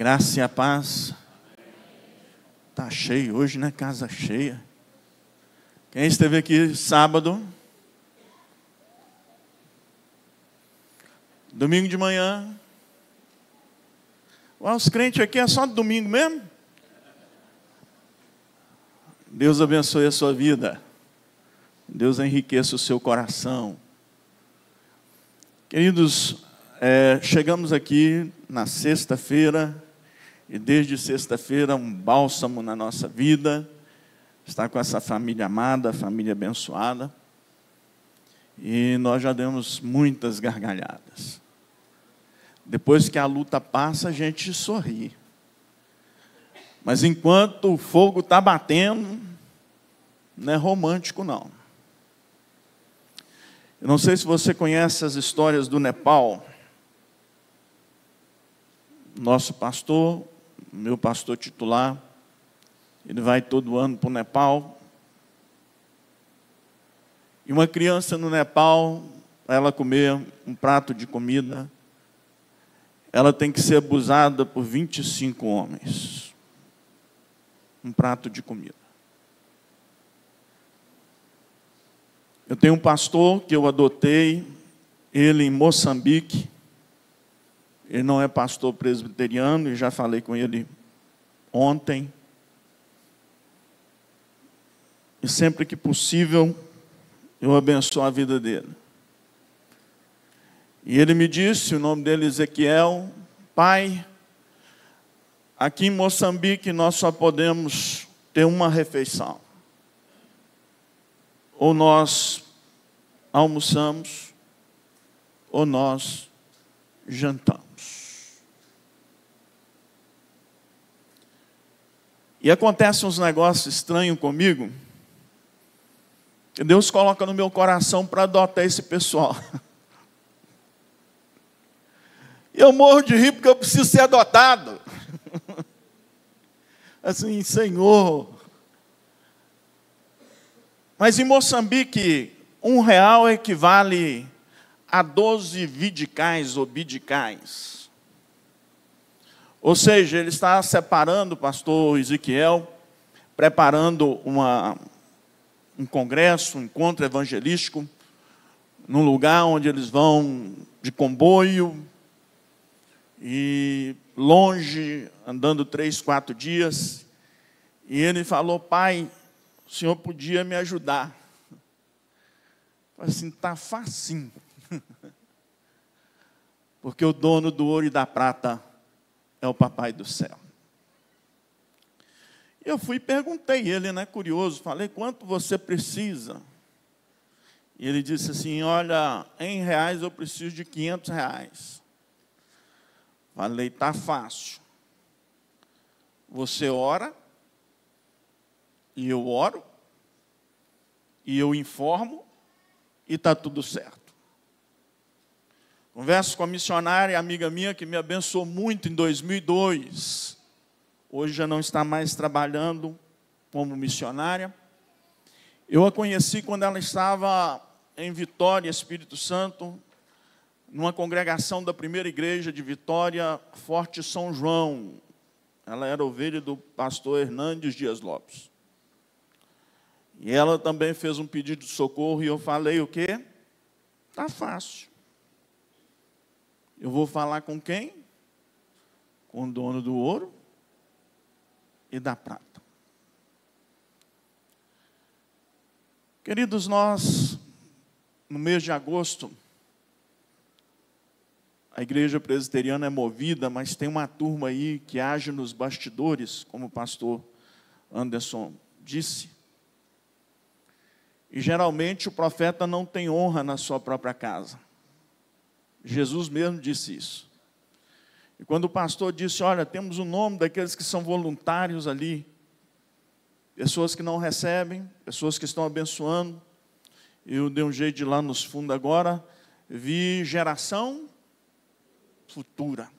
Graça e a paz. Está cheio hoje, né? Casa cheia. Quem esteve aqui sábado? Domingo de manhã? Os crentes aqui é só domingo mesmo? Deus abençoe a sua vida. Deus enriqueça o seu coração. Queridos, chegamos aqui na sexta-feira, e desde sexta-feira um bálsamo na nossa vida, estar com essa família amada, família abençoada, e nós já demos muitas gargalhadas. Depois que a luta passa, a gente sorri. Mas enquanto o fogo está batendo, não é romântico não. Eu não sei se você conhece as histórias do Nepal. Nosso pastor, meu pastor titular, ele vai todo ano para o Nepal. E uma criança no Nepal, ela comer um prato de comida, ela tem que ser abusada por 25 homens. Um prato de comida. Eu tenho um pastor que eu adotei, ele em Moçambique. Ele não é pastor presbiteriano, e já falei com ele ontem. E sempre que possível, eu abençoo a vida dele. E ele me disse, o nome dele é Ezequiel: pai, aqui em Moçambique nós só podemos ter uma refeição. Ou nós almoçamos, ou nós jantamos. E acontecem uns negócios estranhos comigo, que Deus coloca no meu coração para adotar esse pessoal. E eu morro de rir porque eu preciso ser adotado. Assim, Senhor. Mas em Moçambique, R$1 equivale a 12 vidicais ou bidicais. Ou seja, ele está separando, o pastor Ezequiel, preparando um congresso, um encontro evangelístico, num lugar onde eles vão de comboio, e longe, andando 3, 4 dias. E ele falou: pai, o senhor podia me ajudar. Eu falei assim: está facinho. Porque o dono do ouro e da prata é o papai do céu. Eu fui e perguntei, ele, né, curioso, falei: quanto você precisa? E ele disse assim: olha, em reais eu preciso de R$500. Falei: está fácil. Você ora, e eu oro, e eu informo, e está tudo certo. Converso com a missionária, amiga minha, que me abençoou muito em 2002. Hoje já não está mais trabalhando como missionária. Eu a conheci quando ela estava em Vitória, Espírito Santo, numa congregação da primeira igreja de Vitória, Forte São João. Ela era ovelha do pastor Hernandes Dias Lopes. E ela também fez um pedido de socorro, e eu falei: o quê? Está fácil. Eu vou falar com quem? Com o dono do ouro e da prata. Queridos, nós, no mês de agosto, a igreja presbiteriana é movida, mas tem uma turma aí que age nos bastidores, como o pastor Anderson disse. E geralmente o profeta não tem honra na sua própria casa. Jesus mesmo disse isso. E quando o pastor disse: olha, temos o nome daqueles que são voluntários ali, pessoas que não recebem, pessoas que estão abençoando, eu dei um jeito de ir lá nos fundos agora, vi geração futura.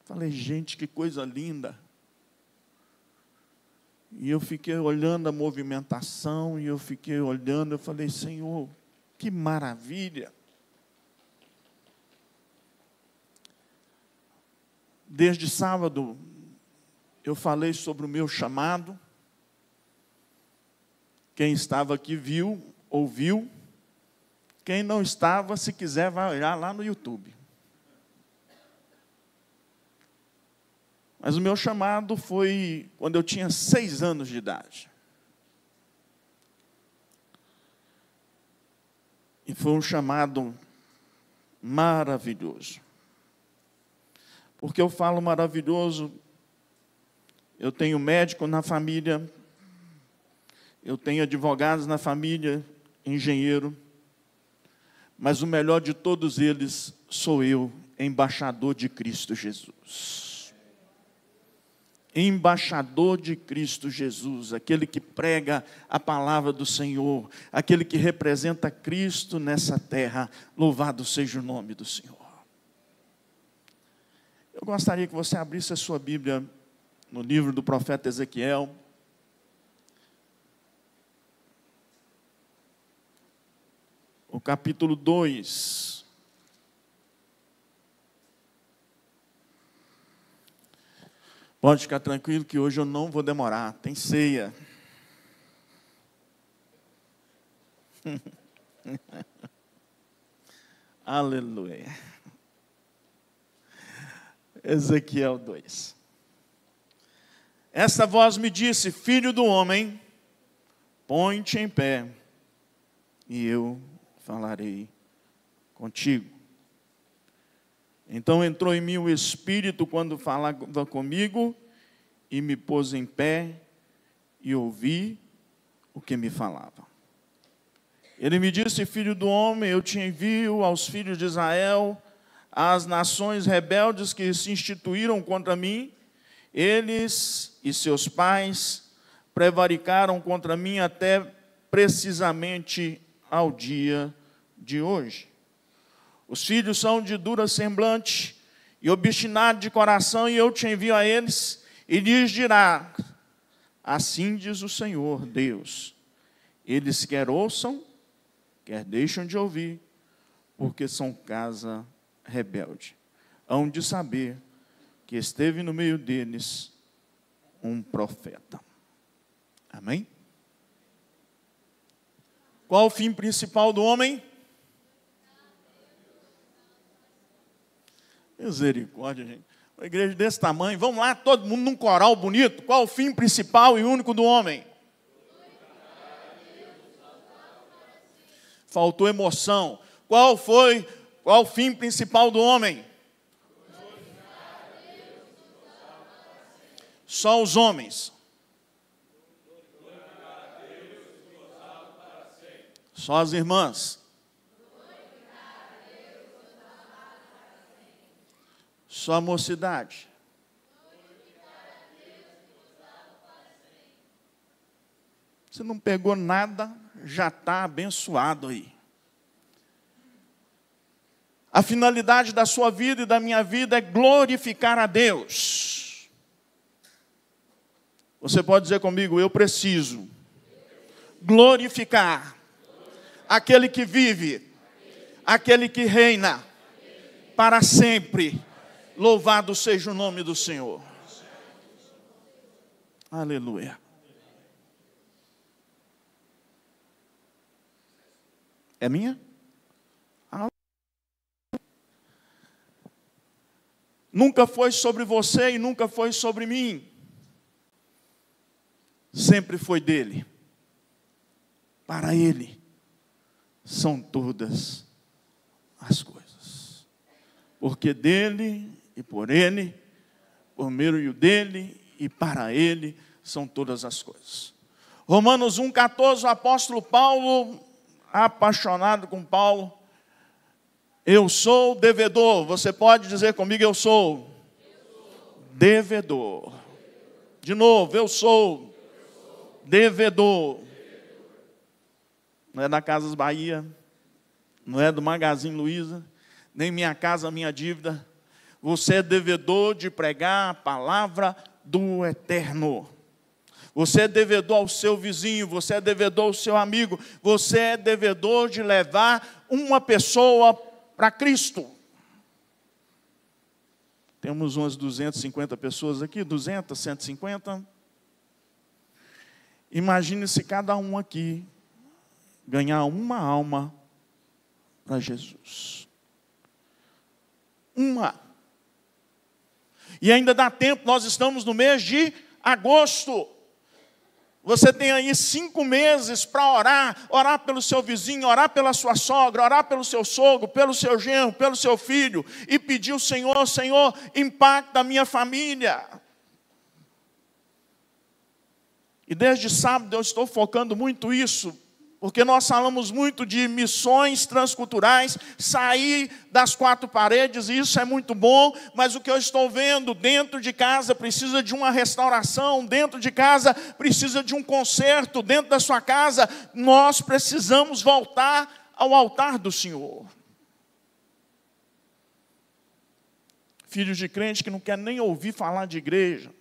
Falei: gente, que coisa linda. E eu fiquei olhando a movimentação, e eu fiquei olhando, eu falei: Senhor, que maravilha. Desde sábado, eu falei sobre o meu chamado. Quem estava aqui viu, ouviu. Quem não estava, se quiser, vai olhar lá no YouTube. Mas o meu chamado foi quando eu tinha 6 anos de idade. E foi um chamado maravilhoso. Porque eu falo maravilhoso, eu tenho médico na família, eu tenho advogados na família, engenheiro, mas o melhor de todos eles sou eu, embaixador de Cristo Jesus. Embaixador de Cristo Jesus, aquele que prega a palavra do Senhor, aquele que representa Cristo nessa terra, louvado seja o nome do Senhor. Eu gostaria que você abrisse a sua Bíblia no livro do profeta Ezequiel. O capítulo 2. Pode ficar tranquilo que hoje eu não vou demorar, tem ceia. Aleluia. Ezequiel 2. Essa voz me disse: filho do homem, põe-te em pé, e eu falarei contigo. Então entrou em mim o Espírito quando falava comigo, e me pôs em pé, e ouvi o que me falava. Ele me disse: filho do homem, eu te envio aos filhos de Israel, às nações rebeldes que se instituíram contra mim. Eles e seus pais prevaricaram contra mim até precisamente ao dia de hoje. Os filhos são de dura semblante e obstinados de coração, e eu te envio a eles, e lhes dirá: assim diz o Senhor Deus, eles quer ouçam, quer deixam de ouvir, porque são casa rebelde. Hão de saber que esteve no meio deles um profeta. Amém? Qual o fim principal do homem? Misericórdia, gente. Uma igreja desse tamanho, vamos lá, todo mundo num coral bonito. Qual o fim principal e único do homem? Faltou emoção. Qual o fim principal do homem? Só os homens. Só as irmãs. Só a mocidade. Você não pegou nada, já está abençoado aí. A finalidade da sua vida e da minha vida é glorificar a Deus. Você pode dizer comigo: eu preciso glorificar aquele que vive, aquele que reina para sempre. Louvado seja o nome do Senhor. Aleluia. É minha? Nunca foi sobre você e nunca foi sobre mim. Sempre foi dele. Para ele são todas as coisas. Porque dele e por ele, por meio dele e para ele são todas as coisas. Romanos 1,14, o apóstolo Paulo, apaixonado com Paulo, eu sou devedor. Você pode dizer comigo: eu sou devedor. De novo, eu sou devedor. Não é da Casas Bahia, não é do Magazine Luiza, nem Minha Casa Minha Dívida. Você é devedor de pregar a palavra do Eterno. Você é devedor ao seu vizinho, você é devedor ao seu amigo, você é devedor de levar uma pessoa para Cristo. Temos umas 250 pessoas aqui, 200, 150. Imagine se cada um aqui ganhar uma alma para Jesus. Uma. E ainda dá tempo, nós estamos no mês de agosto. Você tem aí 5 meses para orar pelo seu vizinho, orar pela sua sogra, orar pelo seu sogro, pelo seu genro, pelo seu filho, e pedir ao Senhor, Senhor, impacta a minha família. E desde sábado eu estou focando muito isso, porque nós falamos muito de missões transculturais, sair das 4 paredes, e isso é muito bom, mas o que eu estou vendo dentro de casa precisa de uma restauração, dentro de casa precisa de um conserto, dentro da sua casa nós precisamos voltar ao altar do Senhor. Filhos de crente que não quer nem ouvir falar de igreja,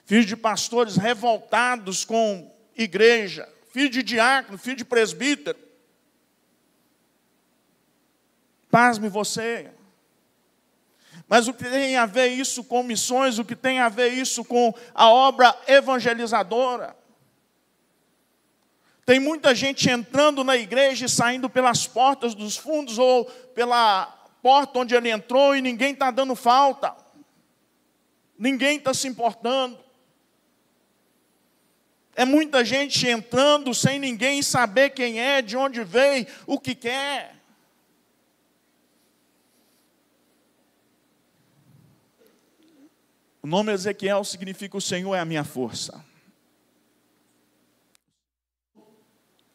filhos de pastores revoltados com igreja, filho de diácono, filho de presbítero. Pasme você. Mas o que tem a ver isso com missões, o que tem a ver isso com a obra evangelizadora? Tem muita gente entrando na igreja e saindo pelas portas dos fundos ou pela porta onde ele entrou e ninguém está dando falta. Ninguém está se importando. É muita gente entrando sem ninguém saber quem é, de onde veio, o que quer. O nome Ezequiel significa o Senhor é a minha força.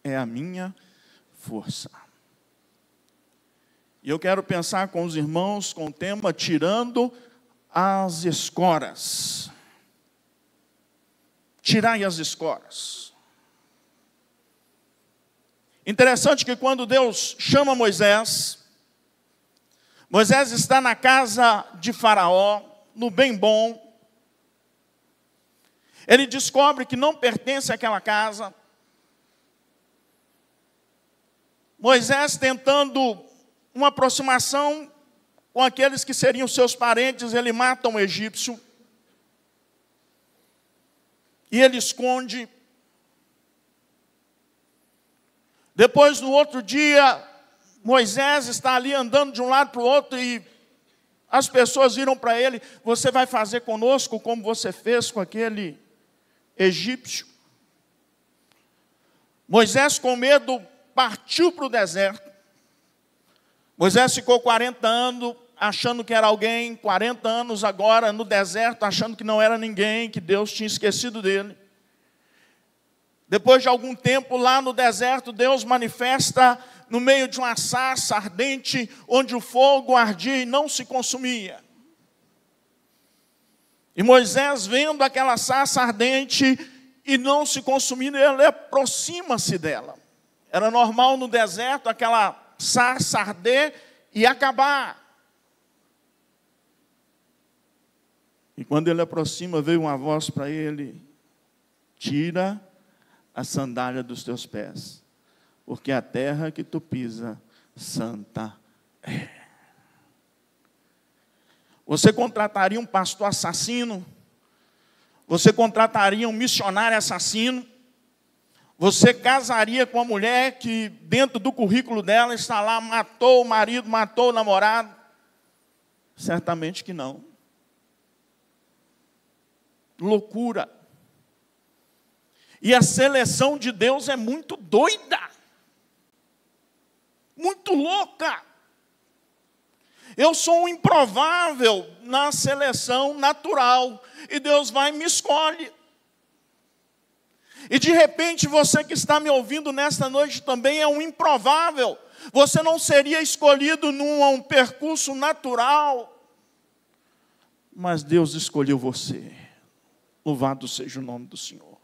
É a minha força. E eu quero pensar com os irmãos com o tema tirando as escoras. Tirai as escoras. Interessante que quando Deus chama Moisés, Moisés está na casa de Faraó, no bem bom. Ele descobre que não pertence àquela casa. Moisés tentando uma aproximação com aqueles que seriam seus parentes, ele mata um egípcio. E ele esconde. Depois, no outro dia, Moisés está ali andando de um lado para o outro e as pessoas viram para ele: você vai fazer conosco como você fez com aquele egípcio? Moisés, com medo, partiu para o deserto. Moisés ficou 40 anos achando que era alguém, 40 anos agora no deserto, achando que não era ninguém, que Deus tinha esquecido dele. Depois de algum tempo lá no deserto, Deus manifesta no meio de uma sarça ardente, onde o fogo ardia e não se consumia. E Moisés, vendo aquela sarça ardente e não se consumindo, ele aproxima-se dela. Era normal no deserto aquela sarça arder e acabar. E quando ele aproxima, veio uma voz para ele: tira a sandália dos teus pés, porque a terra que tu pisa, santa é. Você contrataria um pastor assassino? Você contrataria um missionário assassino? Você casaria com uma mulher que dentro do currículo dela está lá, matou o marido, matou o namorado? Certamente que não. Loucura. E a seleção de Deus é muito doida, muito louca. Eu sou um improvável na seleção natural, e Deus vai e me escolhe. E de repente você que está me ouvindo nesta noite também é um improvável. Você não seria escolhido num percurso natural, mas Deus escolheu você. Louvado seja o nome do Senhor.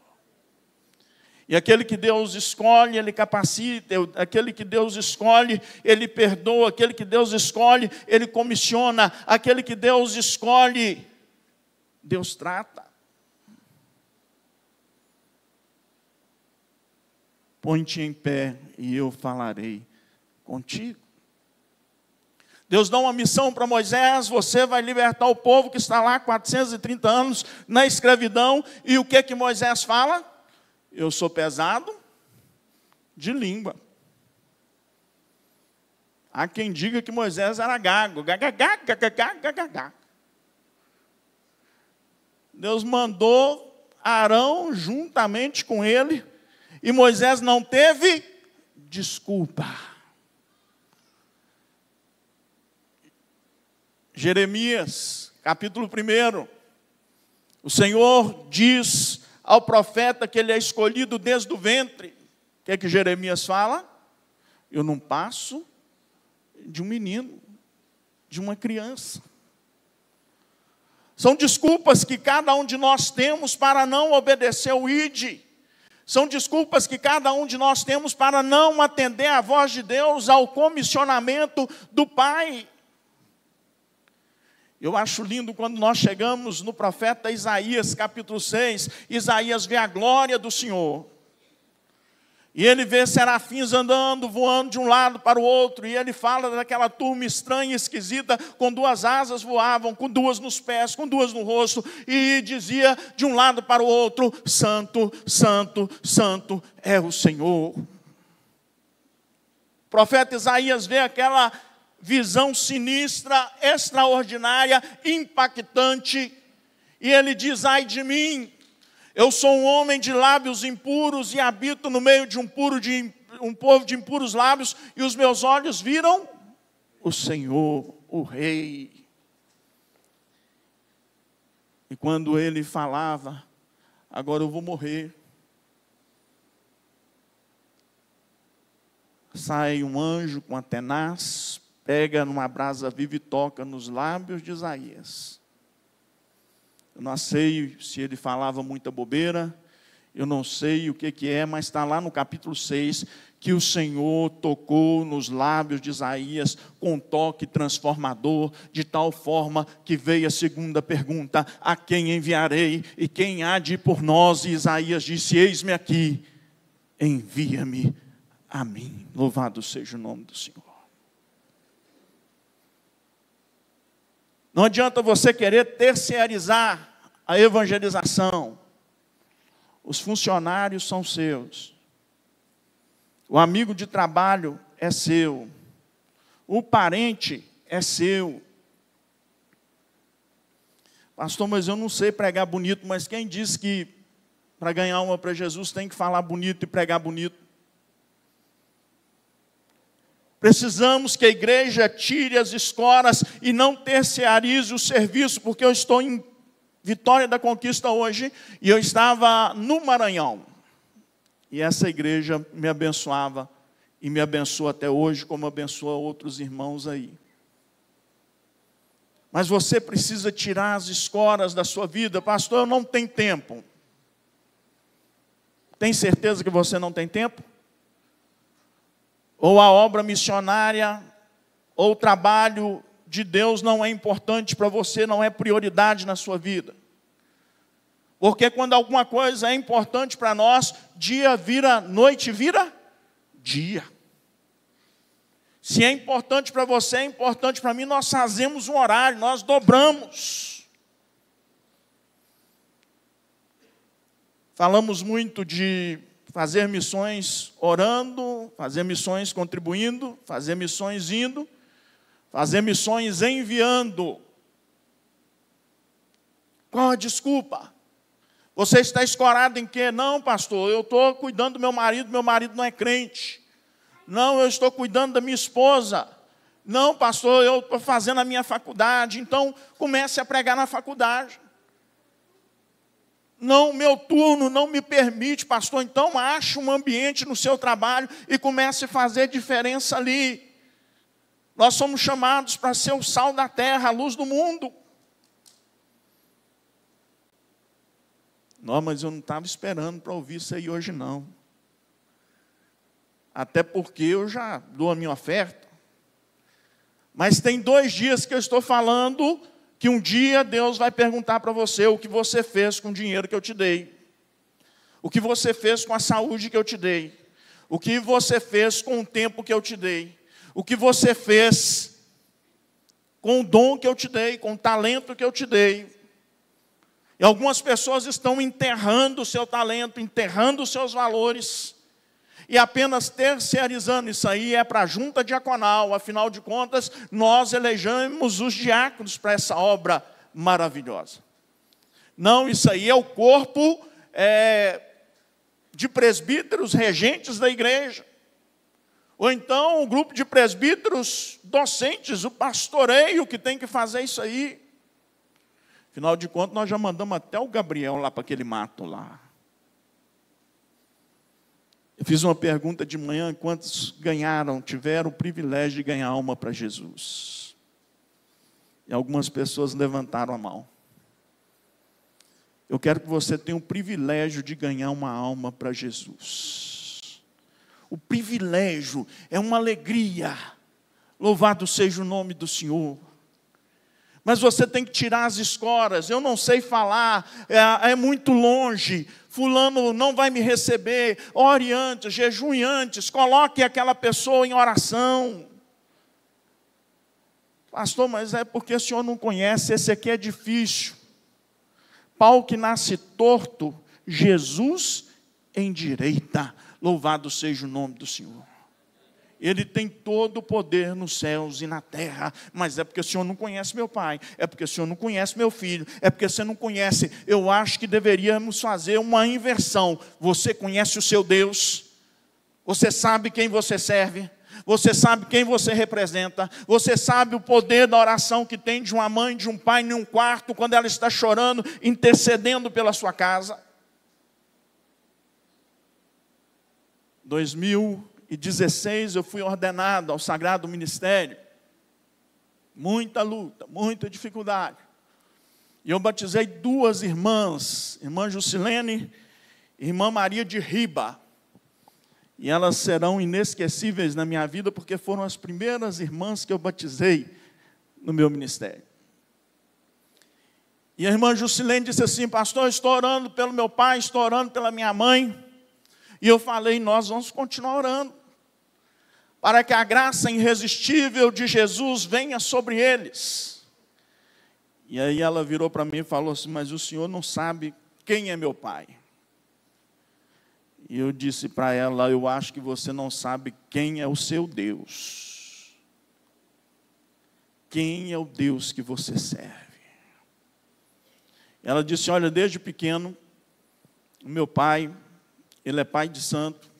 E aquele que Deus escolhe, Ele capacita. Aquele que Deus escolhe, Ele perdoa. Aquele que Deus escolhe, Ele comissiona. Aquele que Deus escolhe, Deus trata. Põe-te em pé e eu falarei contigo. Deus dá uma missão para Moisés: você vai libertar o povo que está lá 430 anos na escravidão. E o que Moisés fala? Eu sou pesado de língua. Há quem diga que Moisés era gago. Deus mandou Arão juntamente com ele, e Moisés não teve desculpa. Jeremias, capítulo 1. O Senhor diz ao profeta que ele é escolhido desde o ventre. O que Jeremias fala? Eu não passo de um menino, de uma criança. São desculpas que cada um de nós temos para não obedecer o ID. São desculpas que cada um de nós temos para não atender à voz de Deus, ao comissionamento do Pai. Eu acho lindo quando nós chegamos no profeta Isaías, capítulo 6. Isaías vê a glória do Senhor. E ele vê serafins andando, voando de um lado para o outro. E ele fala daquela turma estranha, esquisita, com 2 asas voavam, com 2 nos pés, com 2 no rosto. E dizia de um lado para o outro: Santo, Santo, Santo é o Senhor. O profeta Isaías vê aquela visão sinistra, extraordinária, impactante. E ele diz: ai de mim, eu sou um homem de lábios impuros e habito no meio de um povo de impuros lábios, e os meus olhos viram o Senhor, o Rei. E quando ele falava: agora eu vou morrer, sai um anjo com a tenaz, pega numa brasa viva e toca nos lábios de Isaías. Eu não sei se ele falava muita bobeira, eu não sei o que é, mas está lá no capítulo 6, que o Senhor tocou nos lábios de Isaías com um toque transformador, de tal forma que veio a segunda pergunta: a quem enviarei e quem há de ir por nós? E Isaías disse: eis-me aqui, envia-me a mim. Louvado seja o nome do Senhor. Não adianta você querer terceirizar a evangelização. Os funcionários são seus. O amigo de trabalho é seu. O parente é seu. Pastor, mas eu não sei pregar bonito. Mas quem disse que para ganhar uma para Jesus tem que falar bonito e pregar bonito? Precisamos que a igreja tire as escoras e não terceirize o serviço, porque eu estou em Vitória da Conquista hoje e eu estava no Maranhão. E essa igreja me abençoava e me abençoa até hoje, como abençoa outros irmãos aí. Mas você precisa tirar as escoras da sua vida. Pastor, eu não tenho tempo. Tem certeza que você não tem tempo? Ou a obra missionária, ou o trabalho de Deus não é importante para você, não é prioridade na sua vida. Porque quando alguma coisa é importante para nós, dia vira noite, vira dia. Se é importante para você, é importante para mim, nós fazemos um horário, nós dobramos. Falamos muito de fazer missões orando, fazer missões contribuindo, fazer missões indo, fazer missões enviando. Qual a desculpa? Você está escorado em quê? Não, pastor, eu estou cuidando do meu marido não é crente. Não, eu estou cuidando da minha esposa. Não, pastor, eu estou fazendo a minha faculdade. Então, comece a pregar na faculdade. Não, meu turno não me permite, pastor. Então, ache um ambiente no seu trabalho e comece a fazer diferença ali. Nós somos chamados para ser o sal da terra, a luz do mundo. Não, mas eu não estava esperando para ouvir isso aí hoje, não. Até porque eu já dou a minha oferta. Mas tem 2 dias que eu estou falando que um dia Deus vai perguntar para você o que você fez com o dinheiro que eu te dei. O que você fez com a saúde que eu te dei. O que você fez com o tempo que eu te dei. O que você fez com o dom que eu te dei, com o talento que eu te dei. E algumas pessoas estão enterrando o seu talento, enterrando os seus valores, e apenas terceirizando isso aí é para a junta diaconal. Afinal de contas, nós elegemos os diáconos para essa obra maravilhosa. Não, isso aí é o corpo de presbíteros regentes da igreja. Ou então o grupo de presbíteros docentes, o pastoreio que tem que fazer isso aí. Afinal de contas, nós já mandamos até o Gabriel lá para aquele mato lá. Eu fiz uma pergunta de manhã: quantos tiveram o privilégio de ganhar alma para Jesus? E algumas pessoas levantaram a mão. Eu quero que você tenha o privilégio de ganhar uma alma para Jesus. O privilégio é uma alegria. Louvado seja o nome do Senhor. Mas você tem que tirar as escoras. Eu não sei falar, é muito longe. Fulano não vai me receber. Ore antes, jejue antes. Coloque aquela pessoa em oração. Pastor, mas é porque o senhor não conhece. Esse aqui é difícil. Pau que nasce torto, Jesus endireita. Louvado seja o nome do Senhor. Ele tem todo o poder nos céus e na terra. Mas é porque o senhor não conhece meu pai. É porque o senhor não conhece meu filho. É porque você não conhece. Eu acho que deveríamos fazer uma inversão. Você conhece o seu Deus? Você sabe quem você serve? Você sabe quem você representa? Você sabe o poder da oração que tem de uma mãe, de um pai em um quarto, quando ela está chorando, intercedendo pela sua casa? 2016 eu fui ordenado ao Sagrado Ministério. Muita luta, muita dificuldade. E eu batizei 2 irmãs, irmã Jusilene e irmã Maria de Riba. E elas serão inesquecíveis na minha vida, porque foram as primeiras irmãs que eu batizei no meu ministério. E a irmã Jusilene disse assim: pastor, eu estou orando pelo meu pai, estou orando pela minha mãe. E eu falei: nós vamos continuar orando, para que a graça irresistível de Jesus venha sobre eles. E aí ela virou para mim e falou assim: mas o senhor não sabe quem é meu pai. E eu disse para ela: eu acho que você não sabe quem é o seu Deus. Quem é o Deus que você serve? Ela disse: olha, desde pequeno, o meu pai, ele é pai de santo.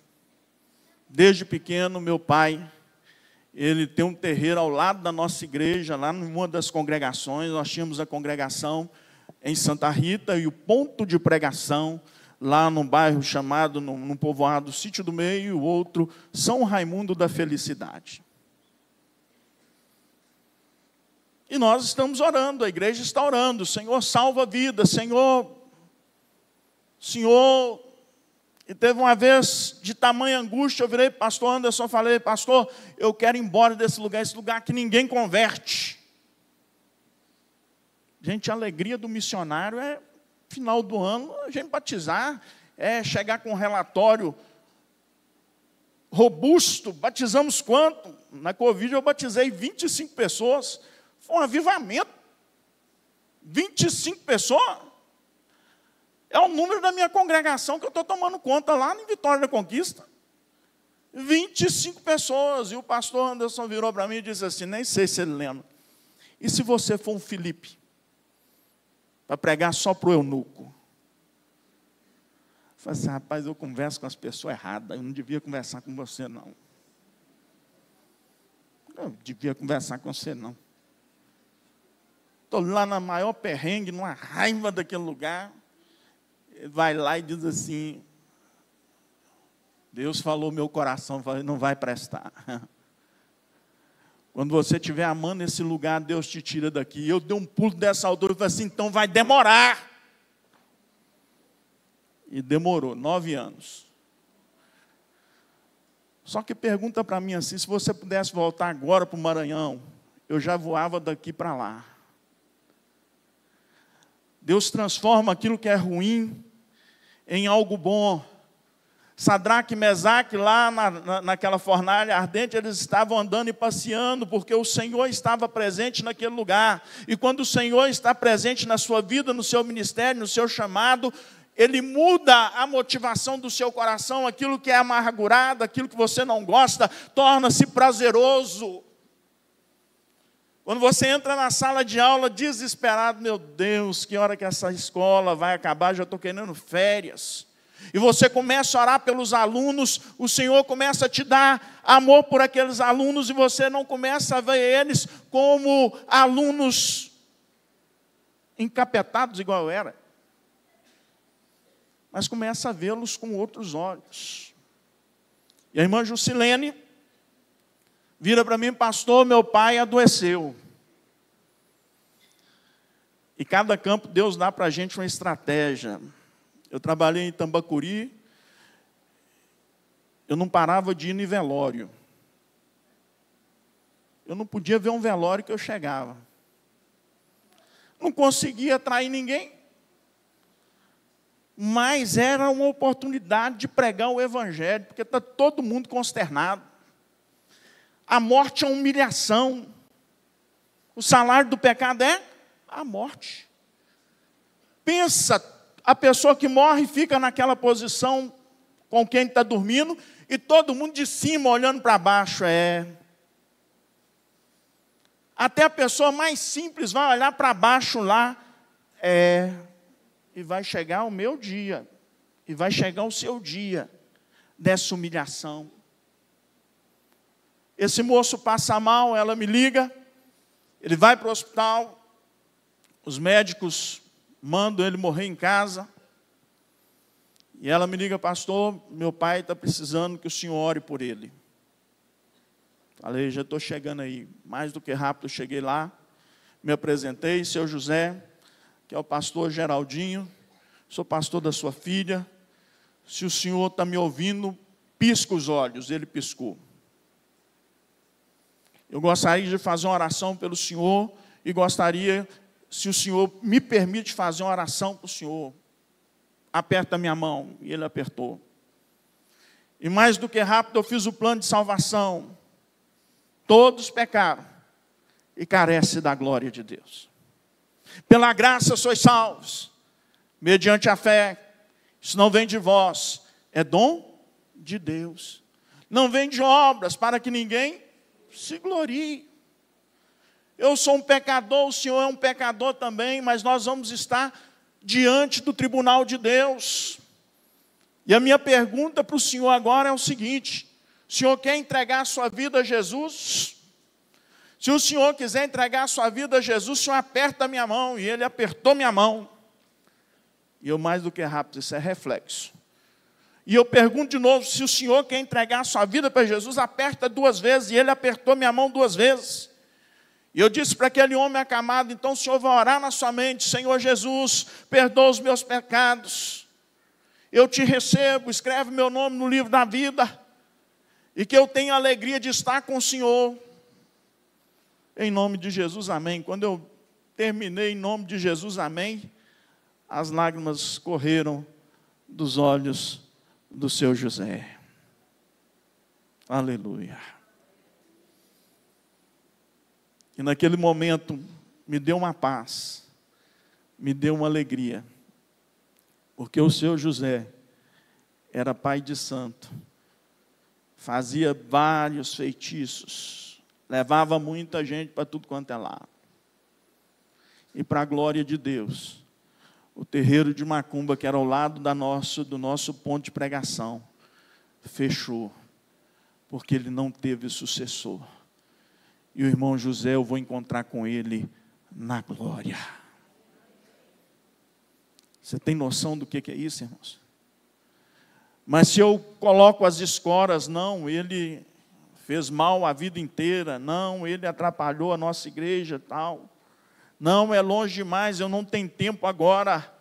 Desde pequeno, meu pai, ele tem um terreiro ao lado da nossa igreja, lá numa das congregações. Nós tínhamos a congregação em Santa Rita e o ponto de pregação lá num bairro chamado, num povoado Sítio do Meio, e o outro São Raimundo da Felicidade. E nós estamos orando, a igreja está orando: Senhor, salva a vida, Senhor. E teve uma vez, de tamanha angústia, eu virei para o pastor Anderson e falei: pastor, eu quero ir embora desse lugar, esse lugar que ninguém converte. Gente, a alegria do missionário é final do ano, a gente batizar, chegar com um relatório robusto. Batizamos quanto? Na Covid eu batizei 25 pessoas. Foi um avivamento. 25 pessoas. É o número da minha congregação que eu estou tomando conta lá em Vitória da Conquista. 25 pessoas. E o pastor Anderson virou para mim e disse assim: nem sei se ele lembra. E se você for um Filipe, para pregar só para o eunuco? Eu falei assim: rapaz, eu converso com as pessoas erradas, eu não devia conversar com você, não. Eu devia conversar com você, não. Estou lá na maior perrengue, numa raiva daquele lugar. Ele vai lá e diz assim: Deus falou meu coração, não vai prestar. Quando você estiver amando esse lugar, Deus te tira daqui. Eu dei um pulo dessa altura e falei assim: então vai demorar. E demorou 9 anos. Só que pergunta para mim assim: se você pudesse voltar agora para o Maranhão, eu já voava daqui para lá. Deus transforma aquilo que é ruim em algo bom. Sadraque e Mesaque, lá naquela fornalha ardente, eles estavam andando e passeando, porque o Senhor estava presente naquele lugar. E quando o Senhor está presente na sua vida, no seu ministério, no seu chamado, Ele muda a motivação do seu coração. Aquilo que é amargurado, aquilo que você não gosta, torna-se prazeroso. Quando você entra na sala de aula desesperado, meu Deus, que hora que essa escola vai acabar, já estou querendo férias. E você começa a orar pelos alunos, o Senhor começa a te dar amor por aqueles alunos, e você não começa a ver eles como alunos encapetados igual eu era, mas começa a vê-los com outros olhos. E a irmã Jusilene vira para mim: pastor, meu pai adoeceu. E cada campo Deus dá para a gente uma estratégia. Eu trabalhei em Tambacuri, eu não parava de ir no velório. Eu não podia ver um velório que eu chegava. Não conseguia atrair ninguém. Mas era uma oportunidade de pregar o Evangelho, porque está todo mundo consternado. A morte é humilhação. O salário do pecado é a morte. Pensa, a pessoa que morre fica naquela posição com quem está dormindo, e todo mundo de cima olhando para baixo. Até a pessoa mais simples vai olhar para baixo lá. E vai chegar o meu dia, e vai chegar o seu dia dessa humilhação. Esse moço passa mal, ela me liga, ele vai para o hospital, os médicos mandam ele morrer em casa, e ela me liga: pastor, meu pai está precisando que o senhor ore por ele. Falei: já estou chegando aí. Mais do que rápido eu cheguei lá, me apresentei: seu José, que é o pastor Geraldinho, sou pastor da sua filha, se o senhor está me ouvindo, pisca os olhos. Ele piscou. Eu gostaria de fazer uma oração pelo senhor, e gostaria, se o senhor me permite, fazer uma oração para o senhor. Aperta a minha mão. E ele apertou. E mais do que rápido eu fiz o plano de salvação. Todos pecaram e carecem da glória de Deus. Pela graça sois salvos, mediante a fé. Isso não vem de vós, é dom de Deus. Não vem de obras, para que ninguém se glorie. Eu sou um pecador, o senhor é um pecador também, mas nós vamos estar diante do tribunal de Deus. E a minha pergunta para o senhor agora é o seguinte: o senhor quer entregar a sua vida a Jesus? Se o senhor quiser entregar a sua vida a Jesus, o senhor aperta a minha mão. E ele apertou minha mão. E eu, mais do que rápido, isso é reflexo. E eu pergunto de novo: se o senhor quer entregar a sua vida para Jesus, aperta 2 vezes. E ele apertou minha mão 2 vezes. E eu disse para aquele homem acamado: então o senhor vai orar na sua mente: Senhor Jesus, perdoa os meus pecados. Eu te recebo, escreve meu nome no livro da vida. E que eu tenha a alegria de estar com o senhor. Em nome de Jesus, amém. Quando eu terminei, em nome de Jesus, amém, as lágrimas correram dos olhos do seu José. Aleluia. E naquele momento me deu uma paz, me deu uma alegria, porque o seu José era pai de santo, fazia vários feitiços, levava muita gente para tudo quanto é lado. E para a glória de Deus, o terreiro de Macumba, que era ao lado do nosso ponto de pregação, fechou, porque ele não teve sucessor. E o irmão José, eu vou encontrar com ele na glória. Você tem noção do que é isso, irmãos? Mas se eu coloco as escoras, não, ele fez mal a vida inteira, não, ele atrapalhou a nossa igreja, tal. Não, é longe demais, eu não tenho tempo agora.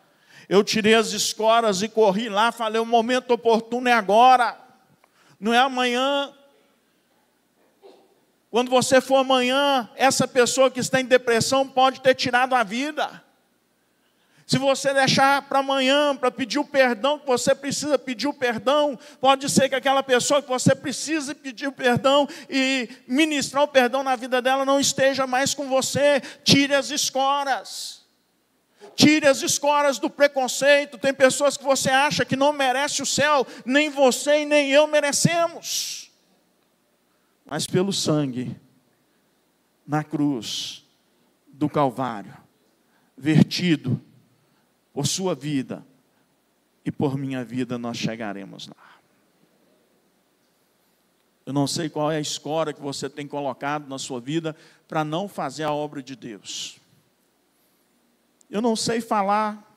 Eu tirei as escoras e corri lá, falei: o momento oportuno é agora, não é amanhã. Quando você for amanhã, essa pessoa que está em depressão pode ter tirado a vida. Se você deixar para amanhã, para pedir o perdão que você precisa pedir o perdão, pode ser que aquela pessoa que você precisa pedir o perdão e ministrar o perdão na vida dela não esteja mais com você. Tire as escoras. Tire as escoras do preconceito. Tem pessoas que você acha que não merece o céu, nem você e nem eu merecemos. Mas pelo sangue, na cruz do Calvário, vertido por sua vida e por minha vida, nós chegaremos lá. Eu não sei qual é a escora que você tem colocado na sua vida para não fazer a obra de Deus. Eu não sei falar,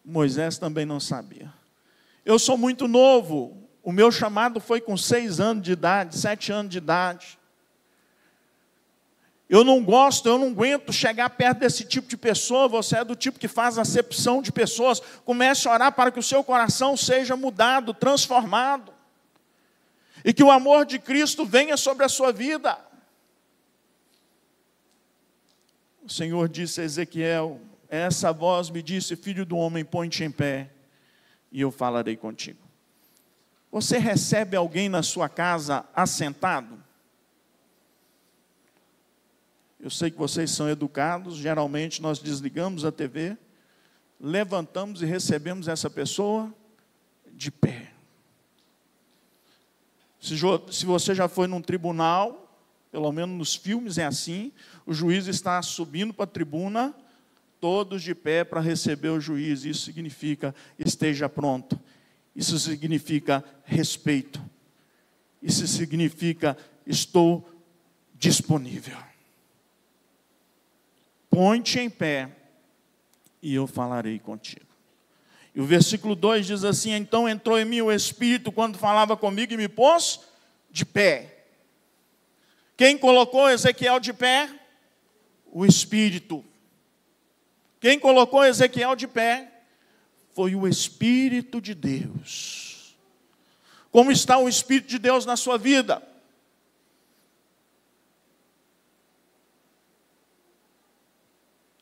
Moisés também não sabia. Eu sou muito novo, o meu chamado foi com 6 anos de idade, 7 anos de idade. Eu não aguento chegar perto desse tipo de pessoa. Você é do tipo que faz acepção de pessoas. Comece a orar para que o seu coração seja mudado, transformado. E que o amor de Cristo venha sobre a sua vida. O Senhor disse a Ezequiel, essa voz me disse, filho do homem, põe-te em pé, e eu falarei contigo. Você recebe alguém na sua casa assentado? Eu sei que vocês são educados, geralmente nós desligamos a TV, levantamos e recebemos essa pessoa de pé. Se você já foi num tribunal, pelo menos nos filmes é assim, o juiz está subindo para a tribuna, todos de pé para receber o juiz. Isso significa esteja pronto. Isso significa respeito. Isso significa estou disponível. Põe-te em pé e eu falarei contigo. E o versículo 2 diz assim, então entrou em mim o Espírito quando falava comigo e me pôs de pé. Quem colocou Ezequiel de pé? O Espírito. Quem colocou Ezequiel de pé? Foi o Espírito de Deus. Como está o Espírito de Deus na sua vida?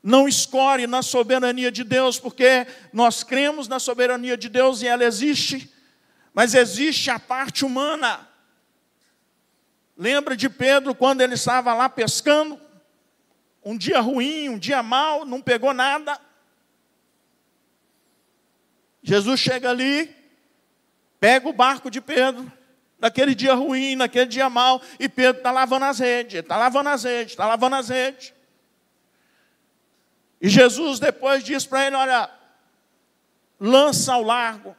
Não escore na soberania de Deus, porque nós cremos na soberania de Deus e ela existe, mas existe a parte humana. Lembra de Pedro quando ele estava lá pescando? Um dia ruim, um dia mau, não pegou nada. Jesus chega ali, pega o barco de Pedro, naquele dia ruim, naquele dia mau, e Pedro está lavando as redes, está lavando as redes, está lavando as redes. E Jesus depois diz para ele, olha, lança ao largo.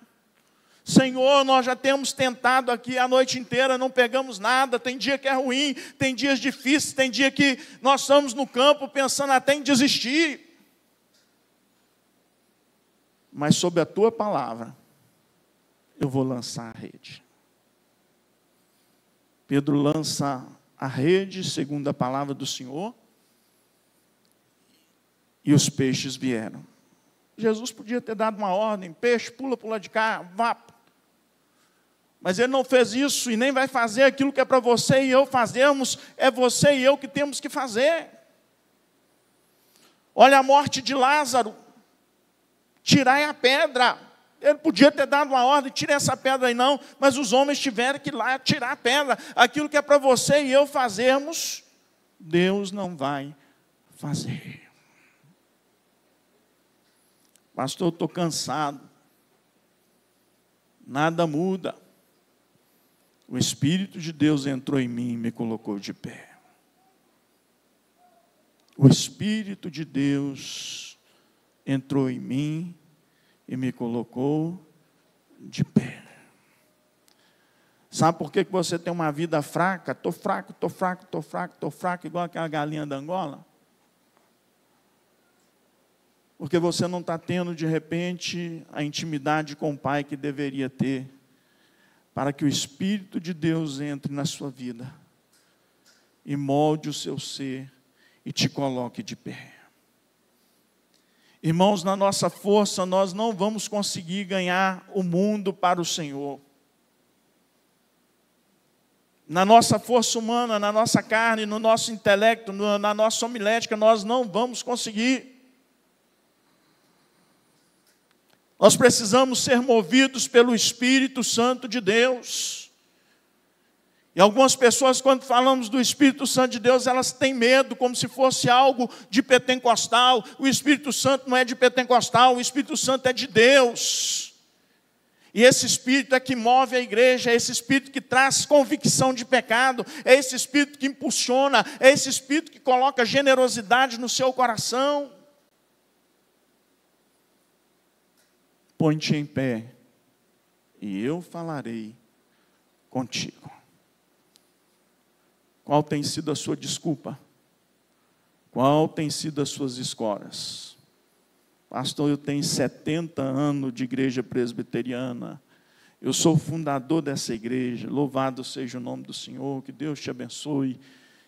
Senhor, nós já temos tentado aqui a noite inteira, não pegamos nada, tem dia que é ruim, tem dias difíceis, tem dia que nós estamos no campo pensando até em desistir. Mas sob a tua palavra, eu vou lançar a rede. Pedro lança a rede, segundo a palavra do Senhor, e os peixes vieram. Jesus podia ter dado uma ordem, peixe, pula para o lado de cá, vá. Mas ele não fez isso e nem vai fazer aquilo que é para você e eu fazermos, é você e eu que temos que fazer. Olha a morte de Lázaro, tirai a pedra. Ele podia ter dado uma ordem, tire essa pedra aí não, mas os homens tiveram que ir lá tirar a pedra. Aquilo que é para você e eu fazermos, Deus não vai fazer. Pastor, eu estou cansado. Nada muda. O Espírito de Deus entrou em mim e me colocou de pé. O Espírito de Deus entrou em mim e me colocou de pé. Sabe por que você tem uma vida fraca? Estou fraco, estou fraco, estou fraco, estou fraco, igual aquela galinha da Angola? Porque você não está tendo, de repente, a intimidade com o Pai que deveria ter, para que o Espírito de Deus entre na sua vida e molde o seu ser e te coloque de pé. Irmãos, na nossa força, nós não vamos conseguir ganhar o mundo para o Senhor. Na nossa força humana, na nossa carne, no nosso intelecto, na nossa homilética, nós não vamos conseguir. Nós precisamos ser movidos pelo Espírito Santo de Deus. E algumas pessoas, quando falamos do Espírito Santo de Deus, elas têm medo, como se fosse algo de pentecostal. O Espírito Santo não é de pentecostal, o Espírito Santo é de Deus. E esse Espírito é que move a igreja, é esse Espírito que traz convicção de pecado, é esse Espírito que impulsiona, é esse Espírito que coloca generosidade no seu coração. Põe-te em pé, e eu falarei contigo. Qual tem sido a sua desculpa? Qual tem sido as suas escoras? Pastor, eu tenho 70 anos de igreja presbiteriana. Eu sou fundador dessa igreja. Louvado seja o nome do Senhor. Que Deus te abençoe.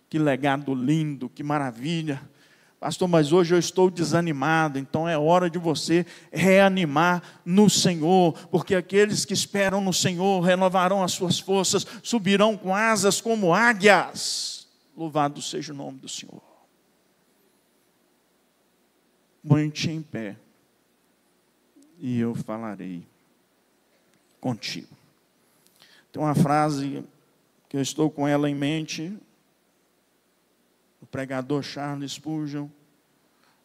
Que legado lindo, que maravilha. Pastor, mas hoje eu estou desanimado. Então é hora de você reanimar no Senhor. Porque aqueles que esperam no Senhor renovarão as suas forças. Subirão com asas como águias. Louvado seja o nome do Senhor. Põe-te em pé, e eu falarei contigo. Tem uma frase que eu estou com ela em mente, o pregador Charles Spurgeon: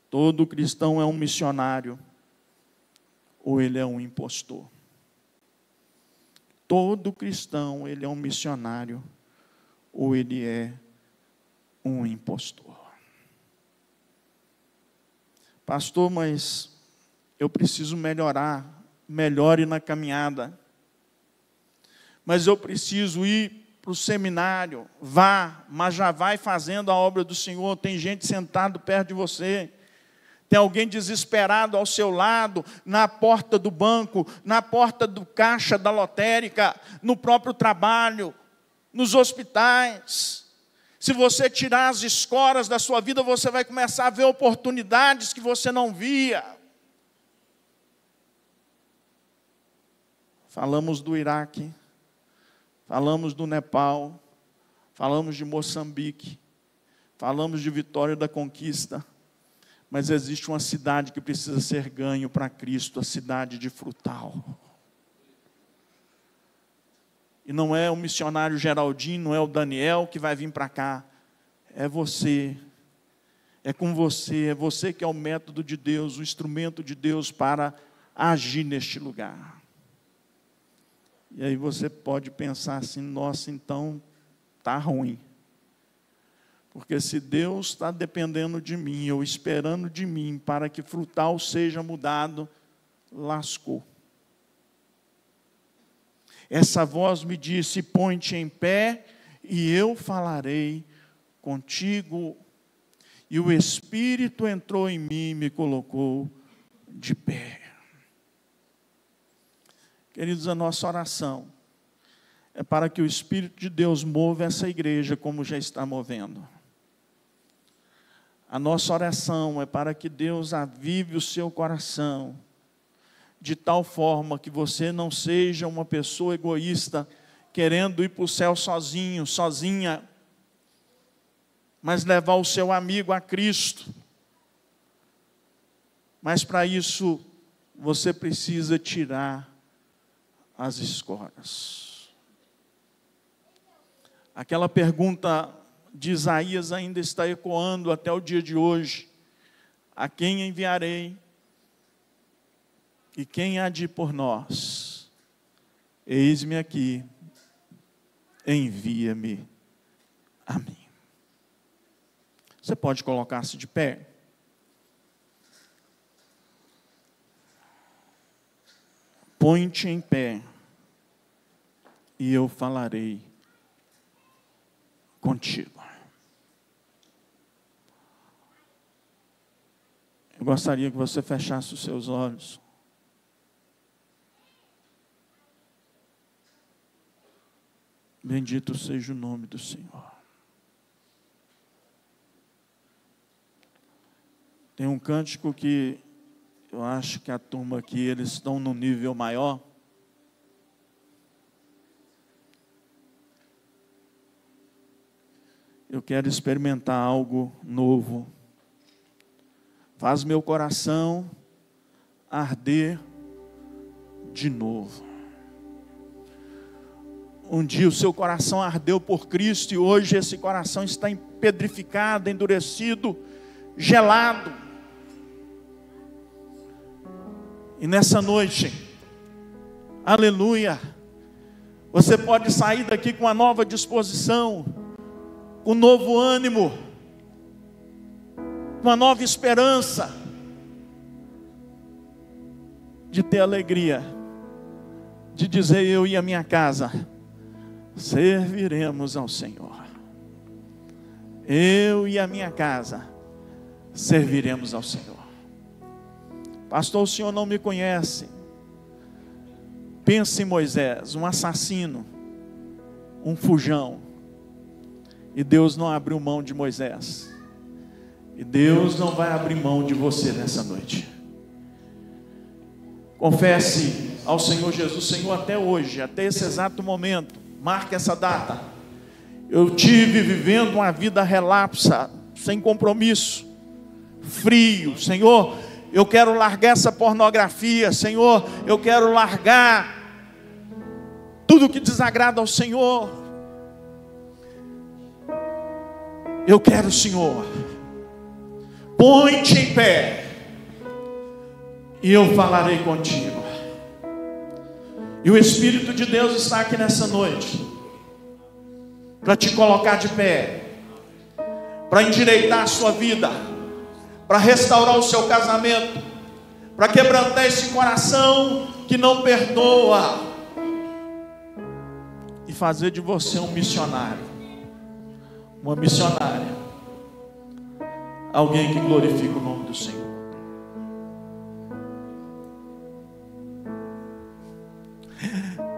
todo cristão é um missionário, ou ele é um impostor. Todo cristão, ele é um missionário, ou ele é um impostor. Pastor, mas eu preciso melhore na caminhada. Mas eu preciso ir para o seminário. Vá, mas já vai fazendo a obra do Senhor. Tem gente sentada perto de você. Tem alguém desesperado ao seu lado, na porta do banco, na porta do caixa da lotérica, no próprio trabalho, nos hospitais. Se você tirar as escoras da sua vida, você vai começar a ver oportunidades que você não via. Falamos do Iraque, falamos do Nepal, falamos de Moçambique, falamos de Vitória da Conquista, mas existe uma cidade que precisa ser ganho para Cristo, a cidade de Frutal. E não é o missionário Geraldinho, não é o Daniel que vai vir para cá. É você. É com você. É você que é o método de Deus, o instrumento de Deus para agir neste lugar. E aí você pode pensar assim: nossa, então está ruim. Porque se Deus está dependendo de mim, ou esperando de mim, para que Frutal seja mudado, lascou. Essa voz me disse: põe-te em pé, e eu falarei contigo. E o Espírito entrou em mim e me colocou de pé. Queridos, a nossa oração é para que o Espírito de Deus mova essa igreja como já está movendo. A nossa oração é para que Deus avive o seu coração, de tal forma que você não seja uma pessoa egoísta, querendo ir para o céu sozinho, sozinha, mas levar o seu amigo a Cristo. Mas para isso, você precisa tirar as escoras. Aquela pergunta de Isaías ainda está ecoando até o dia de hoje: a quem enviarei? E quem há de ir por nós? Eis-me aqui, envia-me a mim. Você pode colocar-se de pé? Põe-te em pé, e eu falarei contigo. Eu gostaria que você fechasse os seus olhos. Bendito seja o nome do Senhor. Tem um cântico que eu acho que a turma aqui, eles estão num nível maior. Eu quero experimentar algo novo. Faz meu coração arder de novo. Um dia o seu coração ardeu por Cristo e hoje esse coração está empedrificado, endurecido, gelado. E nessa noite, aleluia, você pode sair daqui com uma nova disposição, com um novo ânimo, com uma nova esperança, de ter alegria, de dizer: eu e a minha casa serviremos ao Senhor. Eu e a minha casa serviremos ao Senhor. Pastor, o senhor não me conhece. Pense em Moisés, um assassino, um fujão. E Deus não abriu mão de Moisés. E Deus não vai abrir mão de você nessa noite. Confesse ao Senhor Jesus: Senhor, até hoje, até esse exato momento, marque essa data, eu tive vivendo uma vida relapsa, sem compromisso, frio. Senhor, eu quero largar essa pornografia. Senhor, eu quero largar tudo que desagrada ao Senhor. Eu quero, Senhor, põe-te em pé e eu falarei contigo. E o Espírito de Deus está aqui nessa noite para te colocar de pé, para endireitar a sua vida, para restaurar o seu casamento, para quebrantar esse coração que não perdoa e fazer de você um missionário, uma missionária, alguém que glorifica o nome do Senhor.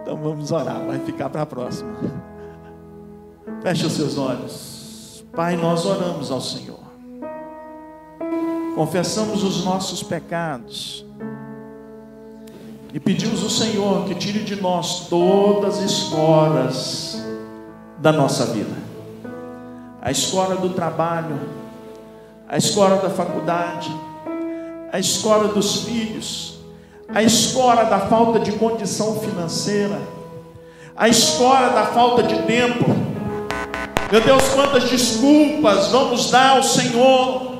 Então vamos orar, vai ficar para a próxima. Feche os seus olhos. Pai, nós oramos ao Senhor, confessamos os nossos pecados e pedimos ao Senhor que tire de nós todas as escoras da nossa vida, a escora do trabalho, a escora da faculdade, a escora dos filhos, a escora da falta de condição financeira, a escora da falta de tempo. Meu Deus, quantas desculpas vamos dar ao Senhor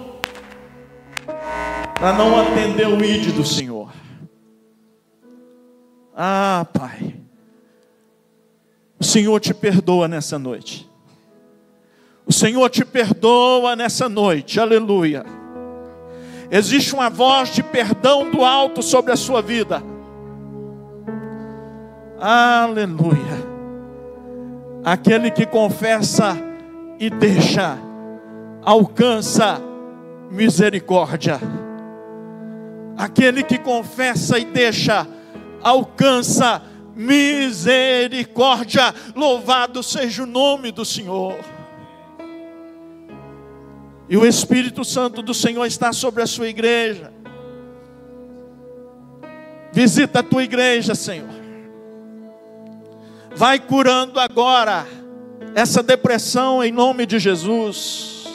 para não atender o ID do Senhor. Ah, Pai, o Senhor te perdoa nessa noite. O Senhor te perdoa nessa noite, aleluia. Existe uma voz de perdão do alto sobre a sua vida, aleluia. Aquele que confessa e deixa, alcança misericórdia. Aquele que confessa e deixa, alcança misericórdia. Louvado seja o nome do Senhor. E o Espírito Santo do Senhor está sobre a sua igreja. Visita a tua igreja, Senhor. Vai curando agora essa depressão em nome de Jesus.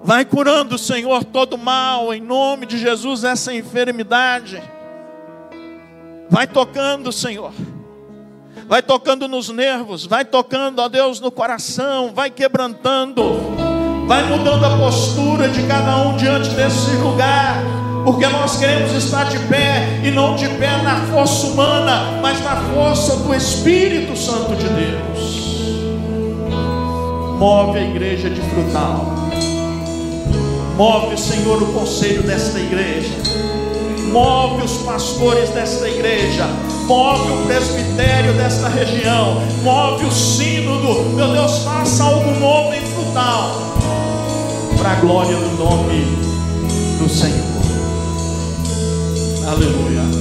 Vai curando, Senhor, todo mal em nome de Jesus, essa enfermidade. Vai tocando, Senhor. Vai tocando nos nervos, vai tocando, ó Deus, no coração, vai quebrantando, vai mudando a postura de cada um diante desse lugar, porque nós queremos estar de pé, e não de pé na força humana, mas na força do Espírito Santo de Deus. Move a igreja de Frutal, move, Senhor, o conselho desta igreja, move os pastores desta igreja, move o presbitério desta região, move o sínodo. Meu Deus, faça algo novo em Frutal, para a glória do nome do Senhor. Aleluia.